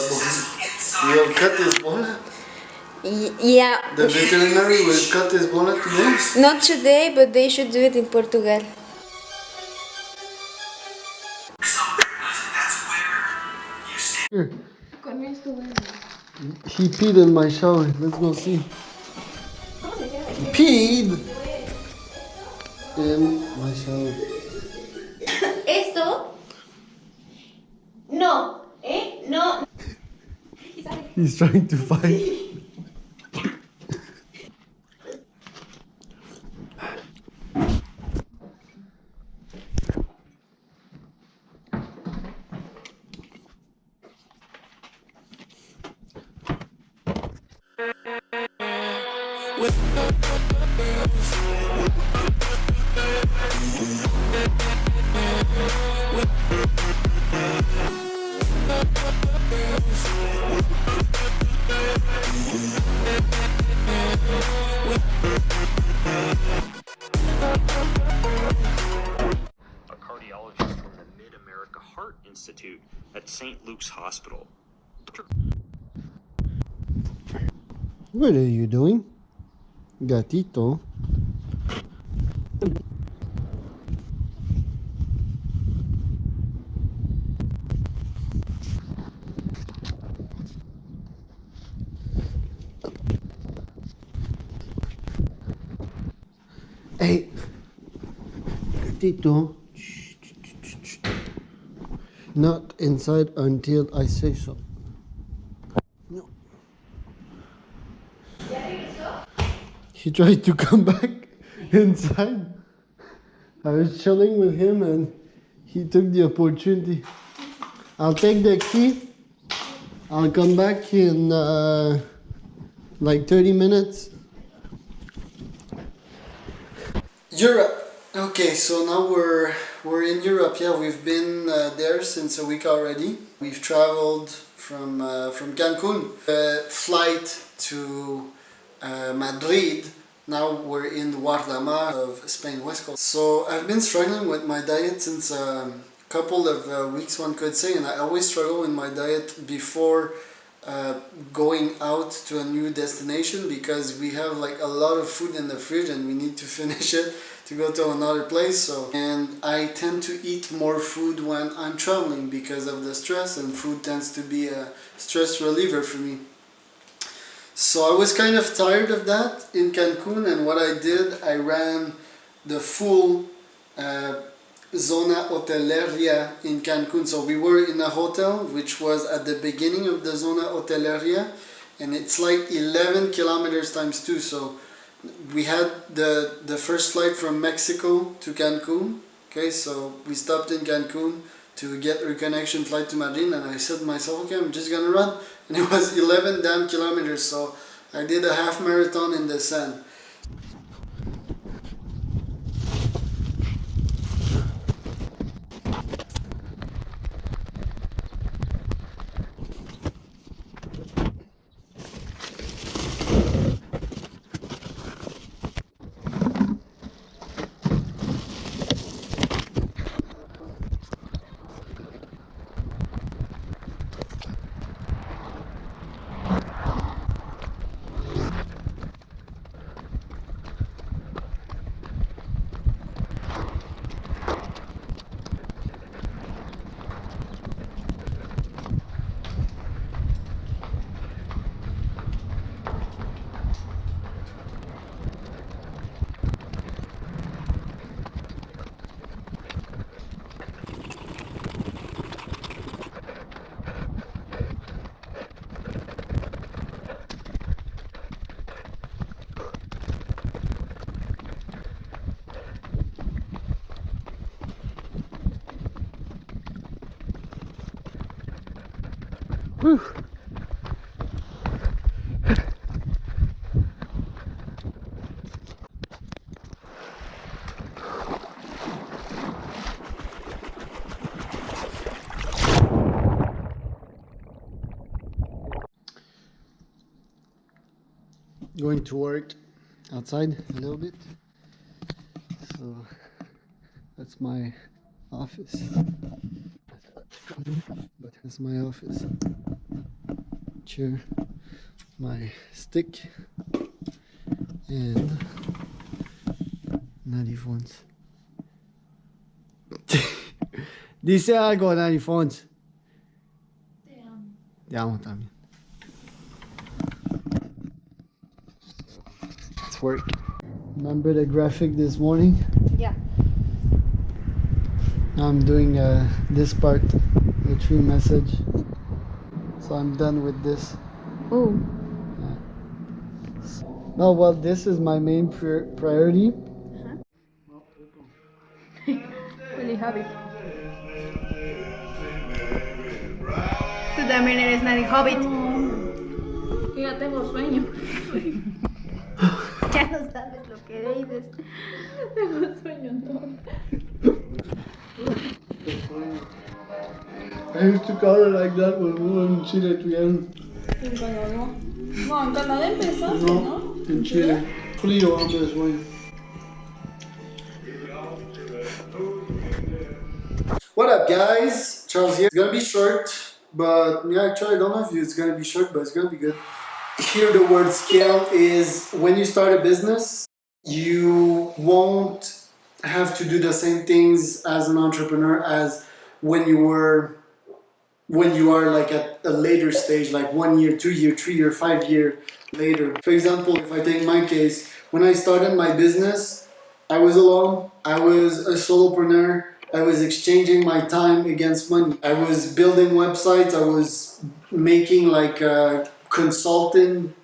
You'll cut his bola? Yeah. The veterinary will cut his bola today? Not today, but they should do it in Portugal. Here. He peed in my shower. Let's go see. He peed in my shower. Esto? No. No. He's trying to fight. Institute at St. Luke's Hospital. What are you doing? Gatito. Hey. Gatito. Not inside until I say so. No. He tried to come back inside. I was chilling with him and he took the opportunity. I'll take the key. I'll come back in like 30 minutes. Europe. Okay, so now we're in Europe. Yeah, we've been there since a week already. We've traveled from Cancun, flight to Madrid. Now we're in Guardamar of Spain, West Coast. So I've been struggling with my diet since a couple of weeks, one could say, and I always struggle with my diet before going out to a new destination because we have like a lot of food in the fridge and we need to finish it to go to another place. And I tend to eat more food when I'm traveling because of the stress, and food tends to be a stress reliever for me. So I was kind of tired of that in Cancun, and what I did, I ran the full Zona Hoteleria in Cancun. So we were in a hotel which was at the beginning of the Zona Hoteleria, and it's like 11 kilometers times 2. So we had the first flight from Mexico to Cancun. Okay, so we stopped in Cancun to get reconnection flight to Madrid, and I said to myself, okay, I'm just gonna run. And it was 11 damn kilometers, so I did a half marathon in the sand. Whew. Going to work outside a little bit. So that's my office. But that's my office. chair, my stick, and 90 phones. Dice algo, 90 phones. Te amo también. It's work. Remember the graphic this morning? Yeah. Now I'm doing this part, the tree message. So I'm done with this. Oh. No, well, this is my main priority. Really happy. Tú también eres nadie hobbit. Ya tengo sueño. Ya no sabes lo que dices. Tengo sueño, no. I used to call it like that when we were in Chile together. En Canadá. No, en Canadá empezaste, No, ¿no? in Chile. Frío, hambre, sueño. What up, guys? Charles here. It's gonna be short, but yeah, actually, I don't know if it's gonna be short, but it's gonna be good. Here, the word scale is when you start a business, you won't have to do the same things as an entrepreneur as when you are like at a later stage, like 1 year, 2 year, 3 year, 5 year later. For example, if I take my case, when I started my business, I was alone. I was a solopreneur. I was exchanging my time against money. I was building websites. I was making like a consulting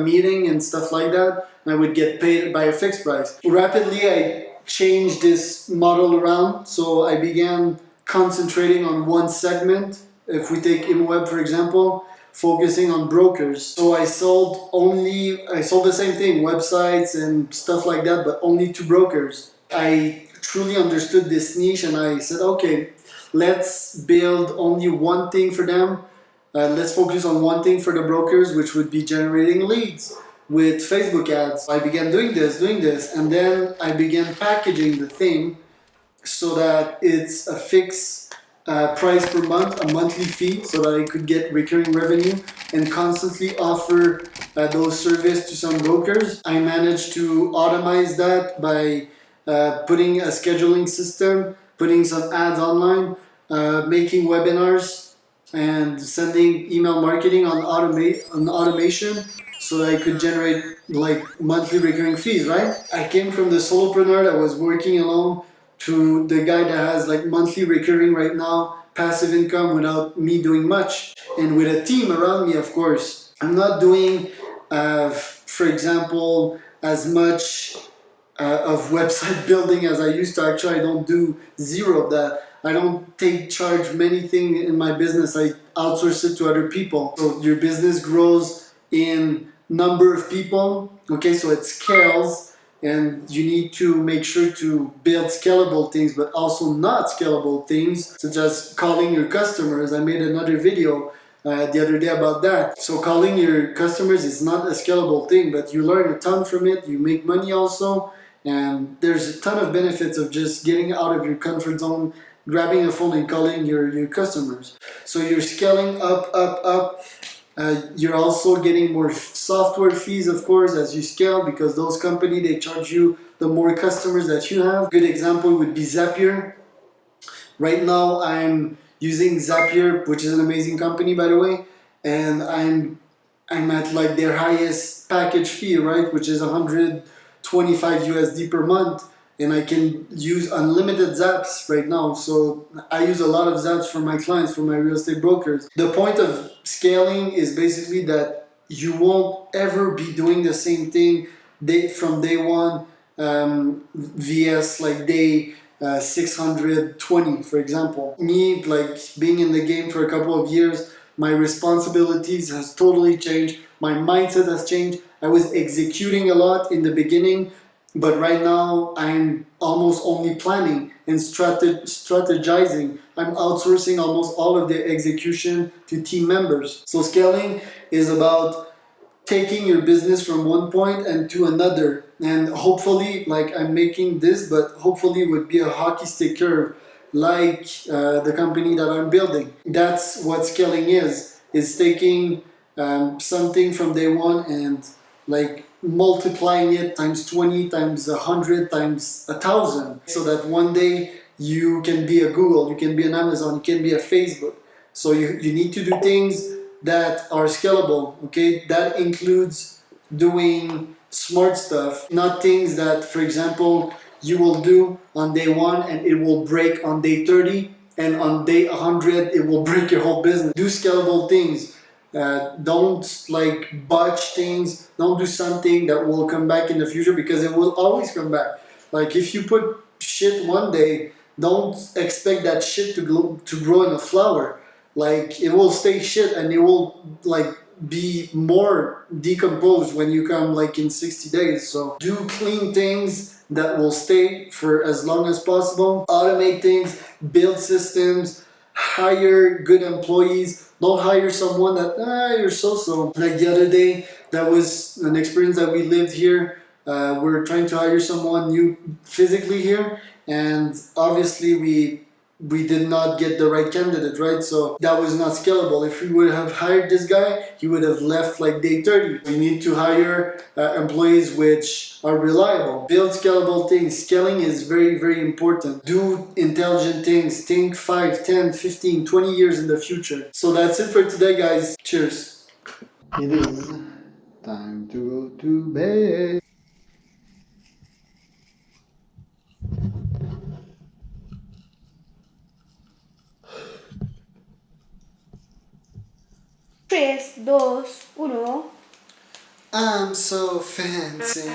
meeting and stuff like that. And I would get paid by a fixed price. Rapidly, I changed this model around. So I began concentrating on one segment. If we take ImWeb, for example, focusing on brokers. So I sold the same thing, websites and stuff like that, but only to brokers. I truly understood this niche and I said, okay, let's build only one thing for them. Let's focus on one thing for the brokers, which would be generating leads with Facebook ads. I began doing this, and then I began packaging the thing so that it's a fixed price per month, a monthly fee, so that I could get recurring revenue and constantly offer those services to some brokers. I managed to automate that by putting a scheduling system, putting some ads online, making webinars, and sending email marketing on automation so that I could generate like monthly recurring fees, right? I came from the solopreneur that was working alone to the guy that has like monthly recurring right now, passive income without me doing much, and with a team around me, of course. I'm not doing, for example, as much of website building as I used to. Actually, I don't do zero of that. I don't take charge many things in my business. I outsource it to other people. So your business grows in number of people. Okay, so it scales, and you need to make sure to build scalable things, but also not scalable things, such as calling your customers. I made another video the other day about that. So calling your customers is not a scalable thing, but you learn a ton from it. You make money also, and there's a ton of benefits of just getting out of your comfort zone, grabbing a phone and calling your customers. So you're scaling up. You're also getting more software fees, of course, as you scale, because those companies, they charge you the more customers that you have. Good example would be Zapier. Right now, I'm using Zapier, which is an amazing company, by the way, and I'm at like their highest package fee, right, which is 125 USD per month, and I can use unlimited zaps right now. So I use a lot of zaps for my clients, for my real estate brokers. The point of scaling is basically that you won't ever be doing the same thing from day one, vs like day 620, for example. Me, like being in the game for a couple of years, my responsibilities has totally changed. My mindset has changed. I was executing a lot in the beginning, but right now I'm almost only planning and strategizing. I'm outsourcing almost all of the execution to team members. So scaling is about taking your business from one point and to another, and hopefully, like I'm making this, but hopefully it would be a hockey stick curve, like the company that I'm building. That's what scaling is. is taking something from day one and like multiplying it times 20 times 100 times 1,000, so that one day you can be a Google, you can be an Amazon, you can be a Facebook. So you need to do things that are scalable, okay? That includes doing smart stuff, not things that, for example, you will do on day one and it will break on day 30, and on day 100 it will break your whole business. Do scalable things. Don't like botch things. Don't do something that will come back in the future, because it will always come back. Like if you put shit one day, don't expect that shit to grow in a flower. Like it will stay shit and it will like be more decomposed when you come like in 60 days. So do clean things that will stay for as long as possible. Automate things, build systems, hire good employees. Don't hire someone that you're so. Like the other day, that was an experience that we lived here. We're trying to hire someone new physically here, and obviously we did not get the right candidate, right? So that was not scalable. If we would have hired this guy, he would have left like day 30. We need to hire employees which are reliable. Build scalable things. Scaling is very, very important. Do intelligent things. Think 5, 10, 15, 20 years in the future. So that's it for today, guys. Cheers. It is time to go to bed. Tres, dos, uno. I'm so fancy.